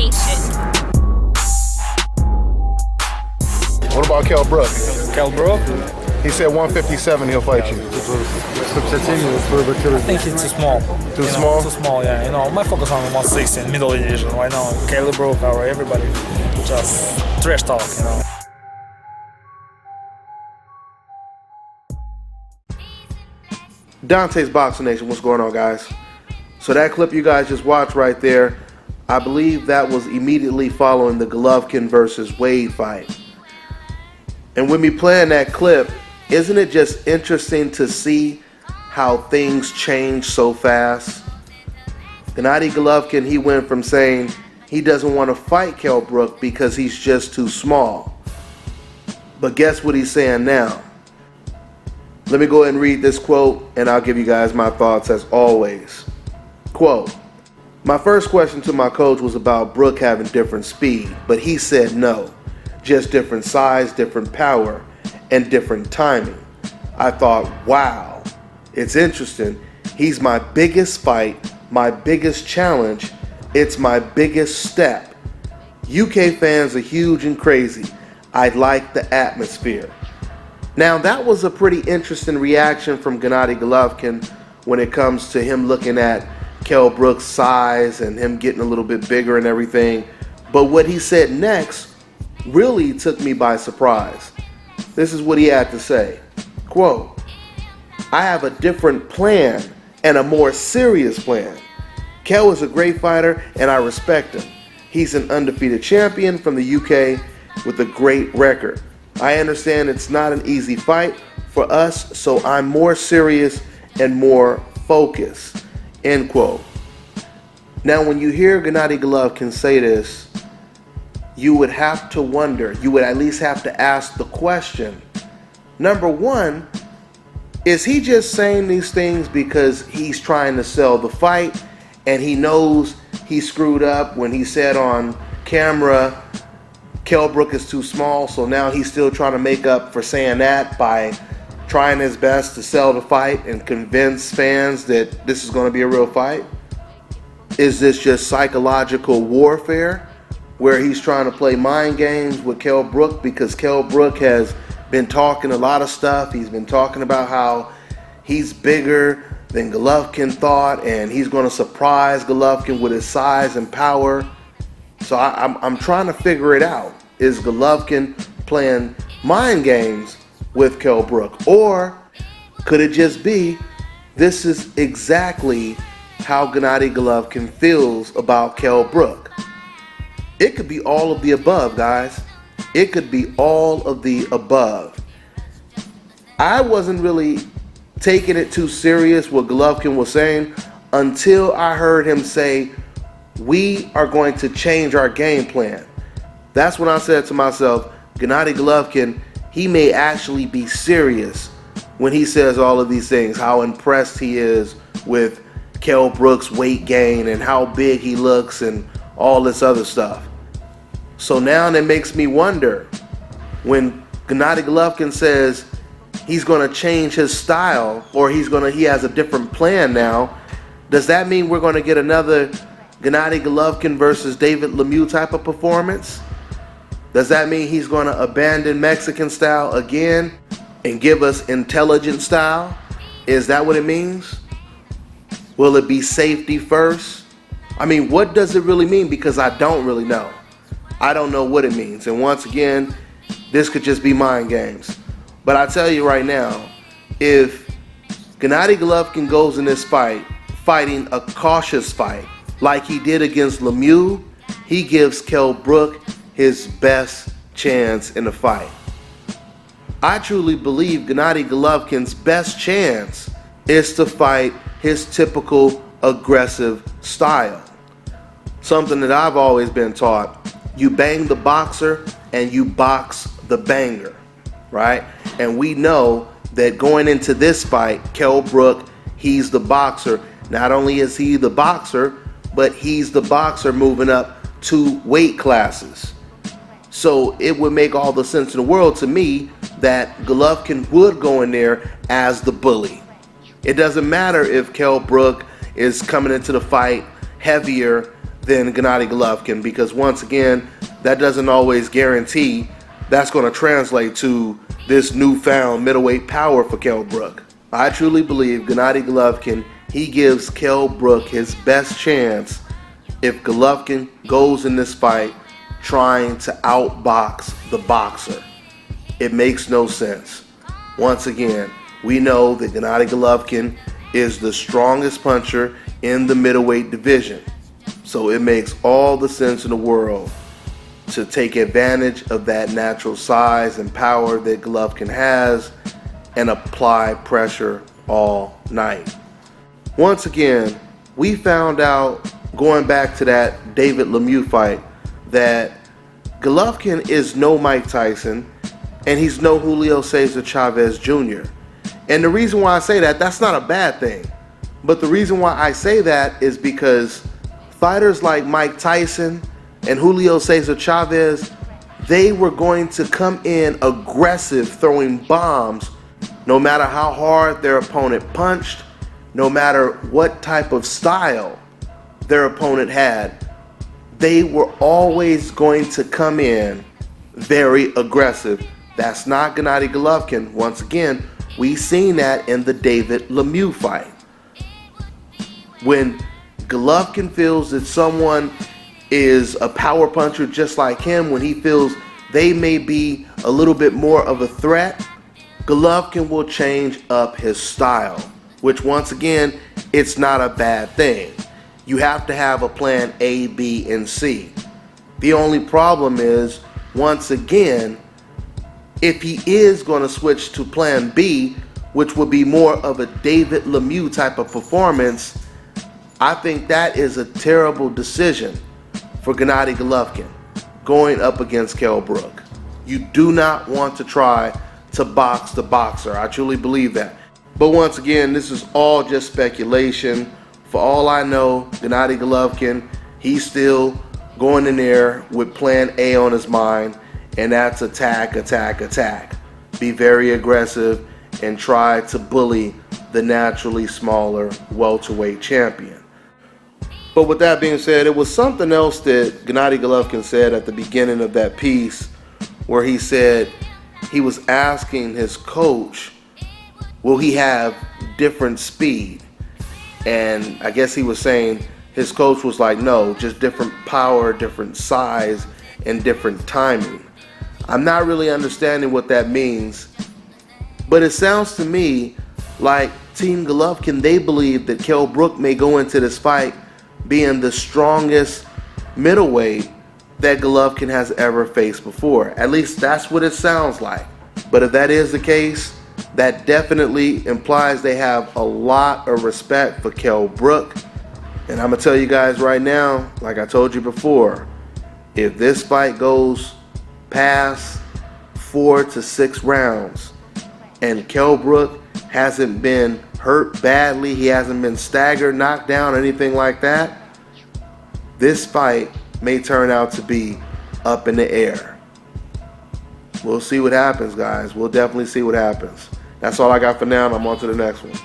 ain't shit. What about Kell Brook? Kell Brook? He said 157 he'll fight you. I think it's too small. Too small? Too small, yeah. You know, my focus on 160 in middle division right now. Kell Brook, everybody just trash talk, you know. DONTAE'S Boxing Nation, what's going on, guys? So that clip you guys just watched right there, I believe that was immediately following the Golovkin versus Wade fight. And when we playing that clip, isn't it just interesting to see how things change so fast? Gennady Golovkin, he went from saying he doesn't want to fight Kell Brook because he's just too small. But guess what he's saying now? Let me go ahead and read this quote, and I'll give you guys my thoughts as always. Quote, "My first question to my coach was about Brook having different speed, but he said no, just different size, different power, and different timing. I thought, wow, it's interesting. He's my biggest fight, my biggest challenge. It's my biggest step. UK fans are huge and crazy. I like the atmosphere." Now that was a pretty interesting reaction from Gennady Golovkin when it comes to him looking at Kell Brook's size and him getting a little bit bigger and everything. But what he said next really took me by surprise. This is what he had to say. Quote, "I have a different plan and a more serious plan. Kell is a great fighter and I respect him. He's an undefeated champion from the UK with a great record. I understand it's not an easy fight for us, so I'm more serious and more focused." End quote. Now when you hear Gennady Golovkin say this, you would have to wonder, you would at least have to ask the question, number one, is he just saying these things because he's trying to sell the fight and he knows he screwed up when he said on camera Kell Brook is too small, so now he's still trying to make up for saying that by trying his best to sell the fight and convince fans that this is going to be a real fight? Is this just psychological warfare where he's trying to play mind games with Kell Brook because Kell Brook has been talking a lot of stuff. He's been talking about how he's bigger than Golovkin thought and he's going to surprise Golovkin with his size and power. So I'm trying to figure it out. Is Golovkin playing mind games with Kell Brook? Or could it just be this is exactly how Gennady Golovkin feels about Kell Brook? It could be all of the above, guys. It could be all of the above. I wasn't really taking it too serious what Golovkin was saying until I heard him say, "We are going to change our game plan." That's when I said to myself, Gennady Golovkin, he may actually be serious when he says all of these things, how impressed he is with Kell Brook's weight gain and how big he looks and all this other stuff. So now that makes me wonder, when Gennady Golovkin says he's going to change his style or he has a different plan now, does that mean we're going to get another Gennady Golovkin versus David Lemieux type of performance? Does that mean he's going to abandon Mexican style again and give us intelligent style? Is that what it means? Will it be safety first? I mean, what does it really mean? Because I don't really know. I don't know what it means. And once again, this could just be mind games. But I tell you right now, if Gennady Golovkin goes in this fight, fighting a cautious fight, like he did against Lemieux, he gives Kell Brook his best chance in the fight. I truly believe Gennady Golovkin's best chance is to fight his typical aggressive style. Something that I've always been taught, you bang the boxer and you box the banger, right? And we know that going into this fight, Kell Brook, he's the boxer. Not only is he the boxer, but he's the boxer moving up 2 weight classes. So it would make all the sense in the world to me that Golovkin would go in there as the bully. It doesn't matter if Kell Brook is coming into the fight heavier than Gennady Golovkin, because once again, that doesn't always guarantee that's going to translate to this newfound middleweight power for Kell Brook. I truly believe Gennady Golovkin, he gives Kell Brook his best chance if Golovkin goes in this fight trying to outbox the boxer. It makes no sense. Once again, we know that Gennady Golovkin is the strongest puncher in the middleweight division. So it makes all the sense in the world to take advantage of that natural size and power that Golovkin has and apply pressure all night. Once again, we found out, going back to that David Lemieux fight, that Golovkin is no Mike Tyson and he's no Julio Cesar Chavez Jr. And the reason why I say that, that's not a bad thing. But the reason why I say that is because fighters like Mike Tyson and Julio Cesar Chavez, they were going to come in aggressive, throwing bombs, no matter how hard their opponent punched, no matter what type of style their opponent had. They were always going to come in very aggressive. That's not Gennady Golovkin. Once again, we seen that in the David Lemieux fight. When Golovkin feels that someone is a power puncher just like him, when he feels they may be a little bit more of a threat, Golovkin will change up his style, which once again, it's not a bad thing. You have to have a plan A, B, and C. The only problem is, once again, if he is going to switch to plan B, which would be more of a David Lemieux type of performance, I think that is a terrible decision for Gennady Golovkin going up against Kell Brook. You do not want to try to box the boxer. I truly believe that. But once again, this is all just speculation. For all I know, Gennady Golovkin, he's still going in there with plan A on his mind, and that's attack, attack, attack. Be very aggressive and try to bully the naturally smaller welterweight champion. But with that being said, it was something else that Gennady Golovkin said at the beginning of that piece, where he said he was asking his coach, will he have different speed? And I guess he was saying his coach was like, no, just different power, different size, and different timing. I'm not really understanding what that means, but it sounds to me like Team Golovkin, they believe that Kell Brook may go into this fight being the strongest middleweight that Golovkin has ever faced before. At least that's what it sounds like. But if that is the case, that definitely implies they have a lot of respect for Kell Brook. And I'm going to tell you guys right now, like I told you before, if this fight goes past 4 to 6 rounds and Kell Brook hasn't been hurt badly, he hasn't been staggered, knocked down, anything like that, this fight may turn out to be up in the air. We'll see what happens, guys. We'll definitely see what happens. That's all I got for now, and I'm on to the next one.